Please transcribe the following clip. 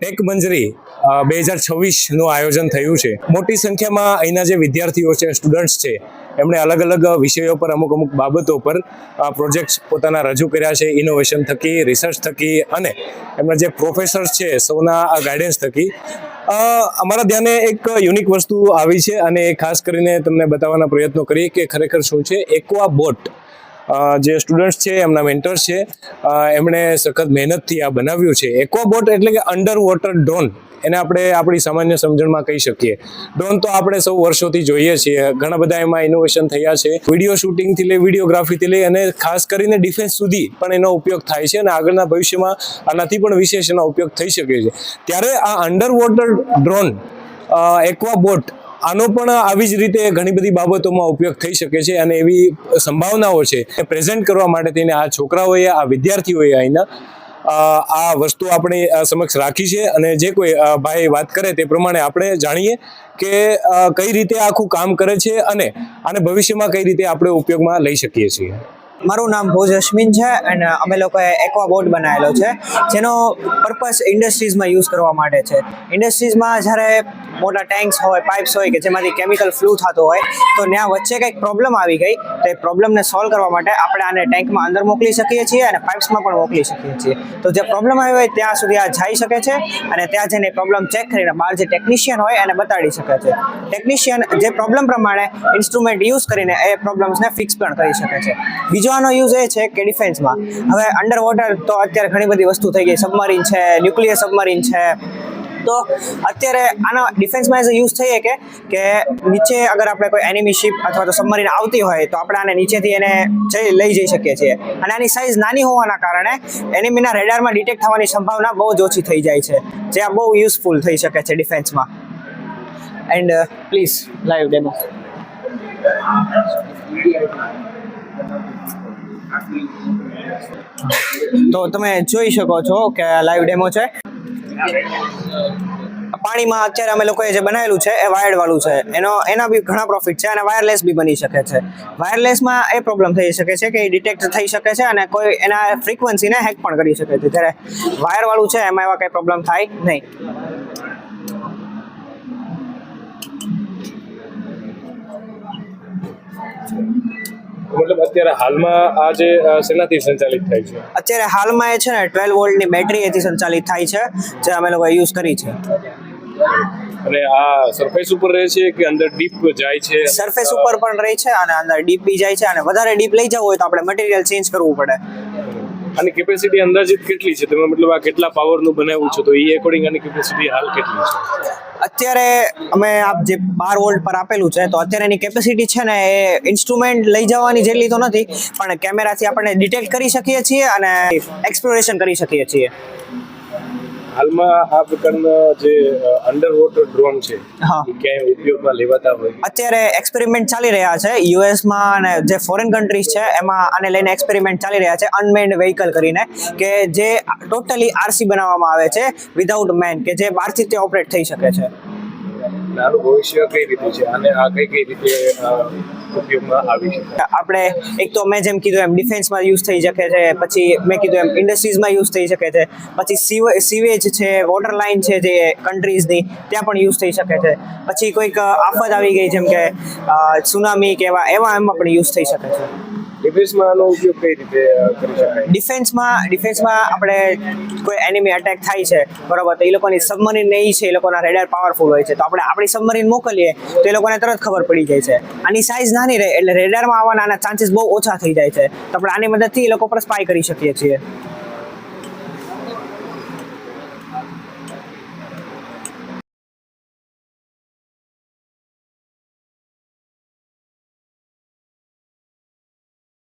Tech મંજરી 2026નું આયોજન થયું છે। મોટી સંખ્યામાં અહીંના જે વિદ્યાર્થીઓ છે, સ્ટુડન્ટ્સ છે, એમણે અલગ અલગ વિષયો પર અમુક બાબતો પર પ્રોજેક્ટ્સ પોતાના રજૂ કર્યા છે, ઇનોવેશન થકી, રિસર્ચ થકી અને એમના જે પ્રોફેસર્સ છે સૌના ગાઈડન્સ થકી। અમારા ધ્યાને એક યુનિક વસ્તુ આવી છે અને ખાસ કરીને તમને બતાવવાના પ્રયત્નો કરીએ કે ખરેખર શું છે। એક્વા બોટ જે સ્ટુડન્ટ્સ છે, એમના મેન્ટર્સ છે, એમણે સખત મહેનતથી આ બનાવ્યું છે। એક્વા બોટ એટલે કે અંડર વોટર ડ્રોન, એને આપણે આપણી સામાન્ય સમજણમાં કહી શકીએ। ડ્રોન તો આપણે સૌ વર્ષોથી જોઈએ છીએ, ઘણા બધા એમાં ઇનોવેશન થયા છે, વિડીયો શૂટિંગથી લઈ, વિડીયોગ્રાફીથી લઈ અને ખાસ કરીને ડિફેન્સ સુધી પણ એનો ઉપયોગ થાય છે અને આગળના ભવિષ્યમાં આનાથી પણ વિશેષ એનો ઉપયોગ થઈ શકે છે। ત્યારે આ under water drone aqua boat આનો પણ આવી જ રીતે ઘણી બધી બાબતોમાં ઉપયોગ થઈ શકે છે અને એવી સંભાવનાઓ છે એ પ્રેઝન્ટ કરવા માટે થઈને આ છોકરાઓએ, આ વિદ્યાર્થીઓએ અહીંના આ વસ્તુ આપણે સમક્ષ રાખી છે અને જે કોઈ ભાઈ વાત કરે તે પ્રમાણે આપણે જાણીએ કે કઈ રીતે આખું કામ કરે છે અને આને ભવિષ્યમાં કઈ રીતે આપણે ઉપયોગમાં લઈ શકીએ છીએ। મારું નામ ભોજ અશ્વિન છે અને અમે લોકોએ એક્વા બોટ બનાવેલો છે, જેનો પર્પસ ઇન્ડસ્ટ્રીઝમાં યુઝ કરવા માટે છે। ઇન્ડસ્ટ્રીઝમાં જ્યારે મોટા ટેન્ક્સ હોય, પાઇપ્સ હોય કે જેમાંથી કેમિકલ ફ્લૂ થતો હોય, તો ત્યાં વચ્ચે કંઈક પ્રોબ્લેમ આવી ગઈ, તો એ પ્રોબ્લેમને સોલ્વ કરવા માટે આપણે આને ટેન્કમાં અંદર મોકલી શકીએ છીએ અને પાઇપ્સમાં પણ મોકલી શકીએ છીએ। તો જે પ્રોબ્લેમ આવી હોય ત્યાં સુધી આ જઈ શકે છે અને ત્યાં જઈને પ્રોબ્લેમ ચેક કરીને બહાર જે ટેકનિશિયન હોય એને બતાડી શકે છે। ટેકનિશિયન જે પ્રોબ્લેમ પ્રમાણે ઇન્સ્ટ્રુમેન્ટ યુઝ કરીને એ પ્રોબ્લેમ્સને ફિક્સ પણ કરી શકે છે। બીજો આનો યુઝ એ છે કે ડિફેન્સમાં હવે અંડર વોટર તો અત્યારે ઘણી બધી વસ્તુ થઈ ગઈ, સબમરીન છે, ન્યુક્લિયર સબમરીન છે, તો અત્યારે આનો ડિફેન્સમાં એઝ યુઝ થઈએ કે નીચે અગર આપણે કોઈ એનિમી શિપ અથવા તો સબમરીન આવતી હોય તો આપણે આને નીચેથી એને લઈ જઈ શકીએ છીએ અને આની સાઇઝ નાની હોવાના કારણે એનિમીના રેડારમાં ડિટેક્ટ થવાની સંભાવના બહુ જ ઓછી થઈ જાય છે, જે આ બહુ યુઝફુલ થઈ શકે છે ડિફેન્સમાં। And please live demo. તો તમે જોઈ શકો છો કે લાઈવ ડેમો છે। પાણીમાં અત્યારે અમે લોકોએ જે બનાવેલું છે એ વાયર્ડ વાળું છે, એના બી ઘણા પ્રોફિટ છે અને વાયરલેસ બી બની શકે છે। વાયરલેસમાં એ પ્રોબ્લેમ થઈ શકે છે કે ડિટેક્ટ થઈ શકે છે અને કોઈ એના ફ્રીક્વન્સીને હેક પણ કરી શકે છે, જ્યારે વાયર વાળું છે એમાં એવા કંઈ પ્રોબ્લેમ થાય નહીં। મતલબ અત્યારે હાલમાં આ જે શેનાથી સંચાલિત થાય છે? અત્યારે હાલમાં એ છે ને 12 વોલ્ટની બેટરી એથી સંચાલિત થાય છે, જે અમે લોકો યુઝ કરી છે। અને આ સરફેસ ઉપર રહે છે કે અંદર ડીપ જાય છે? સરફેસ ઉપર પણ રહે છે અને અંદર ડીપ બી જાય છે અને વધારે ડીપ લઈ જવું હોય તો આપણે મટીરિયલ ચેન્જ કરવું પડે। આની કેપેસિટી અંદાજિત કેટલી છે? તમે મતલબ આ કેટલા પાવરનું બનાવ્યું છે, તો એ એકોર્ડિંગ આની કેપેસિટી હાલ કેટલી છે? અત્યારે અમે આ જે 12 વોલ્ટ પર આપેલું છે તો અત્યારે એની કેપેસિટી છે ને એ ઇન્સ્ટ્રુમેન્ટ લઈ જવાની જેટલી તો નથી, પણ કેમેરાથી આપણે ડિટેક્ટ કરી શકીએ છીએ અને એક્સપ્લોરેશન કરી શકીએ છીએ। હાલમાં આ પ્રકારના જે અંડર વોટર ડ્રોન છે હા, એ ક્યાંય ઉપયોગમાં લેવાતા હોય? અત્યારે એક્સપેરિમેન્ટ ચાલી રહ્યા છે યુએસમાં અને જે ફોરેન કન્ટ્રીઝ છે એમાં આને લઈને એક્સપેરિમેન્ટ ચાલી રહ્યા છે, અનમેન્ડ વ્હીકલ કરીને, કે જે ટોટલી આરસી બનાવવામાં આવે છે વિધાઉટ મેન, કે જે બહારથી તે ઓપરેટ થઈ શકે છે। આનું ભવિષ્ય કઈ રીતે છે અને આ કઈ રીતે ઉપયોગમાં આવી શકે? આપણે એક તો મેં જેમ કીધું એમ ડિફેન્સમાં યુઝ થઈ શકે છે, પછી મેં કીધું એમ ઇન્ડસ્ટ્રીઝમાં યુઝ થઈ શકે છે, પછી સીવેજ છે, વોટર લાઇન છે જે કન્ટ્રીઝની ત્યાં પણ યુઝ થઈ શકે છે, પછી કોઈક આફત આવી ગઈ જેમ કે સુનામી કે એવા એમાં પણ યુઝ થઈ શકે છે। ડિફેન્સમાં આનો ઉપયોગ કઈ રીતે કરી શકાય? ડિફેન્સમાં આપણે કોઈ એનિમી અટેક થાય છે, બરાબર, તો એ લોકોની સબમરીન નહીં છે, એ લોકોના રેડાર પાવરફુલ હોય છે, તો આપણે આપણી સબમરીન મોકલીએ તો એ લોકોને તરત ખબર પડી જાય છે। આની સાઇઝ નાની રહે એટલે રેડારમાં આવવાના ચાન્સીસ બહુ ઓછા થઈ જાય છે, તો આપણે આની મદદથી એ લોકો પર સ્પાય કરી શકીએ છીએ।